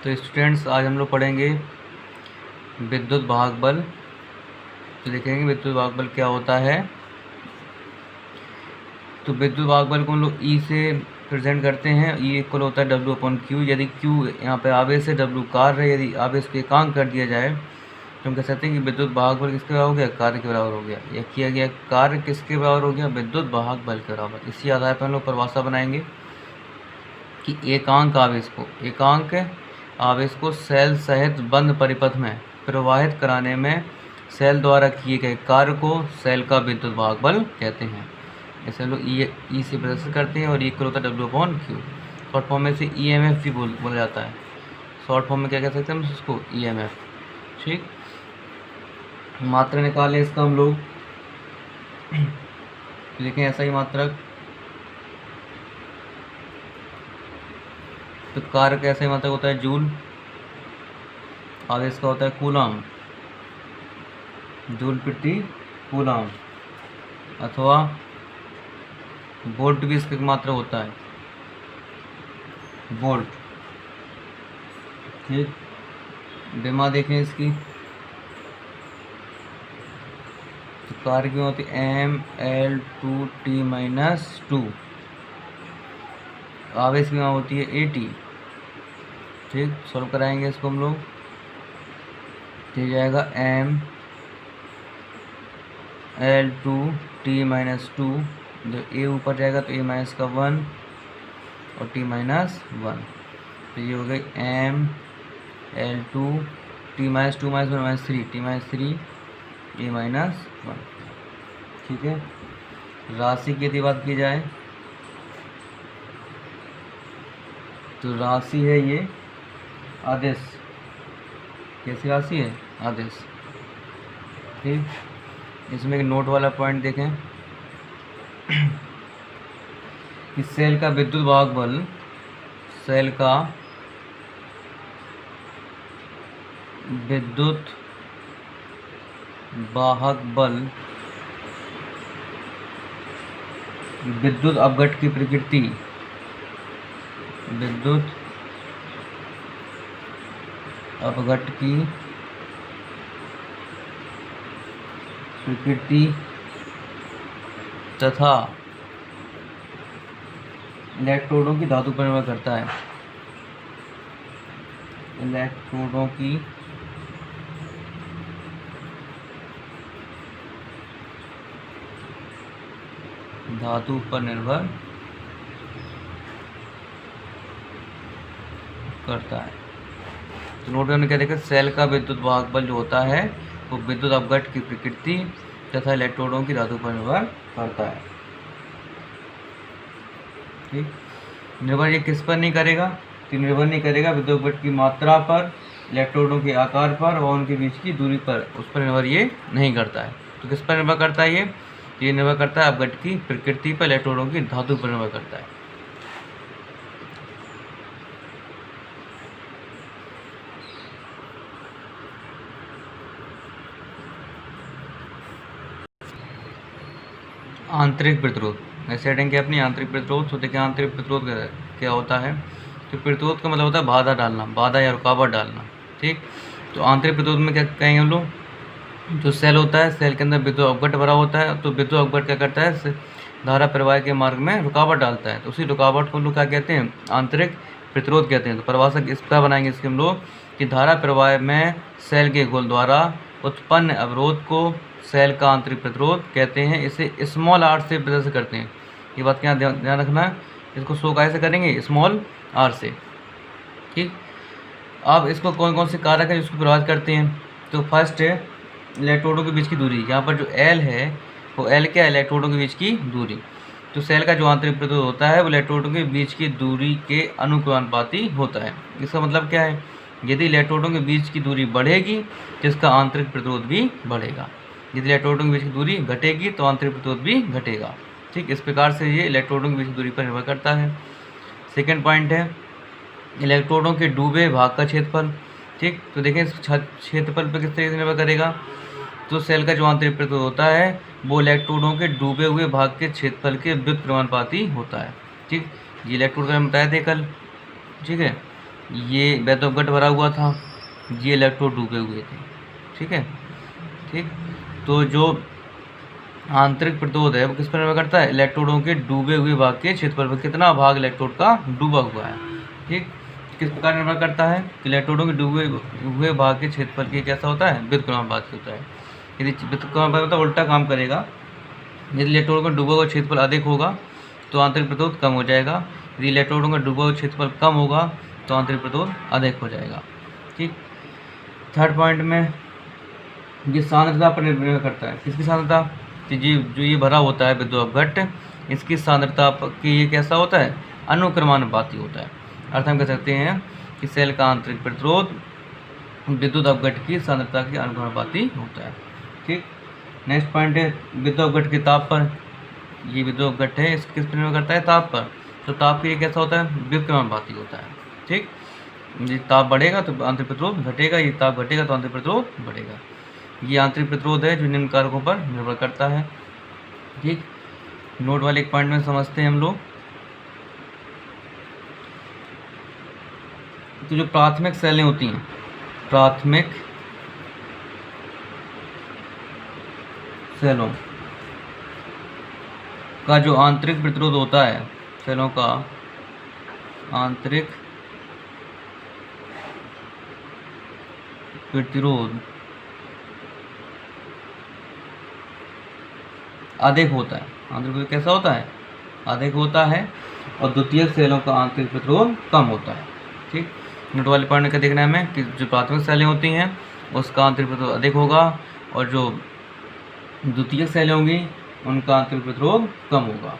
तो स्टूडेंट्स आज हम लोग पढ़ेंगे विद्युत भाग बल। तो देखेंगे विद्युत भाग बल क्या होता है। तो विद्युत भाग बल को हम लोग ई से प्रेजेंट करते हैं। ई इक्वल होता है W/Q। यदि Q यहाँ पे आवेश है, W कार्य है। यदि आवेश को एकांक कर दिया जाए तो हम कह सकते हैं कि विद्युत भाग बल किसके बराबर हो गया, कार्य के बराबर हो गया। या किया गया कार्य किसके बराबर हो गया, विद्युत भाग बल के बराबर। इसी आधार पर हम लोग परिभाषा बनाएंगे कि एकांक आवेश को सेल सहित बंद परिपथ में प्रवाहित कराने में सेल द्वारा किए गए कार्य को सेल का विद्युत भाग बल कहते हैं। ऐसे लोग ई से प्रदर्शित करते हैं और इक्वल होता है W/Q। शॉर्ट फॉर्म में से EMF भी बोला जाता है। शॉर्ट फॉर्म में क्या कह सकते हैं हम उसको, EMF। ठीक, मात्रा निकालें इसका हम लोग, लिखें ऐसा ही मात्रक। तो कार्य का ऐसा ही मात्रक होता है जूल। आवेश का होता है कूलम, जूल प्रति कूलम। अथवा वोल्ट भी इसका मात्रा होता है, वोल्ट। ठीक, विमा देखें इसकी। तो कार्य की होती है ML2T-2। आवेश की होती है AT। ठीक, सॉल्व कराएंगे इसको हम लोग। तो जाएगा ML2T-2। जो A ऊपर जाएगा तो A माइनस का 1 और T माइनस 1। तो ये हो गई ML2T-2 T-3 A माइनस 1। ठीक है, राशि की यदि बात की जाए तो राशि है ये आदेश। कैसी राशि है, आदेश। ठीक, इसमें एक नोट वाला पॉइंट देखें कि सेल का विद्युत भाग बल, सेल का विद्युत वाहक बल विद्युत अपघट की प्रकृति, विद्युत अपघट की प्रकृति तथा इलेक्ट्रोडों की धातु पर निर्भर करता है। इलेक्ट्रोडों की धातु पर निर्भर करता है। तो नोट करने क्या देखा, सेल का विद्युत भाग बल जो होता है वो विद्युत अपघट की प्रकृति तथा इलेक्ट्रोडों की धातु पर निर्भर करता है। ठीक, निर्भर ये किस पर नहीं करेगा, तो निर्भर नहीं करेगा विद्युत अपघट की मात्रा पर, इलेक्ट्रोडों के आकार पर और उनके बीच की दूरी पर। उस पर निर्भर ये नहीं करता है। तो किस पर निर्भर करता है ये निर्भर करता है अपघट की प्रकृति पर, इलेक्ट्रोडों की धातु पर निर्भर करता है। आंतरिक प्रतिरोध, ऐसे हेडिंग अपनी आंतरिक प्रतिरोध। तो देखिए आंतरिक प्रतिरोध क्या होता है। तो प्रतिरोध का मतलब होता है बाधा डालना, बाधा या रुकावट डालना। ठीक, तो आंतरिक प्रतिरोध में क्या कहेंगे हम लोग, जो सेल होता है, सेल के अंदर विद्युत अपघट भरा होता है। तो विद्युत अपघट क्या करता है, धारा प्रवाह के मार्ग में रुकावट डालता है। तो उसी रुकावट को हम लोग क्या कहते हैं, आंतरिक प्रतिरोध कहते हैं। तो परिभाषा इस तरह बनाएंगे इसके हम लोग कि धारा प्रवाह में सेल के गोल द्वारा उत्पन्न अवरोध को सेल का आंतरिक प्रतिरोध कहते हैं। इसे स्मॉल r से प्रदर्शित करते हैं। ये बात क्या ध्यान रखना है, इसको शो कैसे करेंगे, स्मॉल r से। ठीक, अब इसको कौन कौन से कारक है जिसको प्रभावित करते हैं। तो फर्स्ट है इलेक्ट्रोडों के बीच की दूरी। यहाँ पर जो L है वो L क्या है, इलेक्ट्रोडों के बीच की दूरी। तो सेल का जो आंतरिक प्रतिरोध होता है वो इलेक्ट्रोडों के बीच की दूरी के अनुपाती होता है। इसका मतलब क्या है, यदि इलेक्ट्रोडों के बीच की दूरी बढ़ेगी तो इसका आंतरिक प्रतिरोध भी बढ़ेगा। यदि इलेक्ट्रोडों के बीच की दूरी घटेगी तो आंतरिक प्रतिरोध भी घटेगा। ठीक, इस प्रकार से ये इलेक्ट्रोडों के बीच की दूरी पर निर्भर करता है। सेकेंड पॉइंट है इलेक्ट्रोडों के डूबे भाग का क्षेत्रफल। ठीक, तो देखें इस क्षेत्रफल पर किस तरीके से निर्भर करेगा। तो सेल का जो आंतरिक प्रतिरोध होता है वो इलेक्ट्रोडों के डूबे हुए भाग के क्षेत्रफल के व्युत्क्रमानुपाती होता है। ठीक, ये इलेक्ट्रोड का बताया थे कल। ठीक है, ये वैद्युत भरा हुआ था, ये इलेक्ट्रोड डूबे हुए थे। ठीक है, ठीक। तो जो आंतरिक प्रतिरोध है वो किस पर निर्भर करता है? इलेक्ट्रोडों के डूबे हुए भाग के क्षेत्रफल पर। कितना भाग इलेक्ट्रोड का डूबा हुआ है। ठीक, किस प्रकार निर्भर करता है? इलेक्ट्रोडों के डूबे हुए भाग के क्षेत्रफल की कैसा होता है? विद्युत क्रमानुपाती होता है। यदि विद्युत क्रमानुपाती होता है उल्टा काम करेगा। यदि इलेक्ट्रोडों का डूबा हुआ क्षेत्रफल अधिक होगा तो आंतरिक प्रतिरोध कम हो जाएगा। यदि इलेक्ट्रोडों का डूबा हुआ क्षेत्रफल कम होगा तो आंतरिक प्रतिरोध अधिक हो जाएगा। ठीक, थर्ड पॉइंट में ये सांद्रता पर निर्भर करता है। किसकी सांद्रता? कि जो ये भरा होता है विद्युत अपघट्य, इसकी सांद्रता की ये कैसा होता है? अनुक्रमानुपाती होता है। अर्थ हम कह सकते हैं कि सेल का आंतरिक प्रतिरोध विद्युत अपघट्य की सांद्रता के अनुक्रमानुपाती होता है। ठीक, नेक्स्ट पॉइंट है विद्युत अपघट्य के ताप पर। ये विद्युत अपघट्य है, किस पर निर्भर करता है? ताप पर। तो ताप की ये कैसा होता है? व्युत्क्रमानुपाती होता है। ठीक, ये ताप बढ़ेगा तो आंतरिक प्रतिरोध घटेगा, ये ताप घटेगा तो आंतरिक प्रतिरोध बढ़ेगा। ये आंतरिक प्रतिरोध है जो निम्न कारकों पर निर्भर करता है। ठीक, नोट वाले एक पॉइंट में समझते हैं हम लोग। तो जो प्राथमिक सेलें होती हैं, प्राथमिक सेलों का जो आंतरिक प्रतिरोध होता है, सेलों का आंतरिक प्रतिरोध अधिक होता है। आंतरिक प्रतिरोध कैसा होता है? अधिक होता है। और द्वितीयक सेलों का आंतरिक प्रतिरोध कम होता है। ठीक, नोट वाले पॉइंट का देखना है हमें कि जो प्राथमिक सेलें होती हैं उसका आंतरिक प्रतिरोध अधिक होगा और जो द्वितीयक सेलें होंगी उनका आंतरिक प्रतिरोध कम होगा।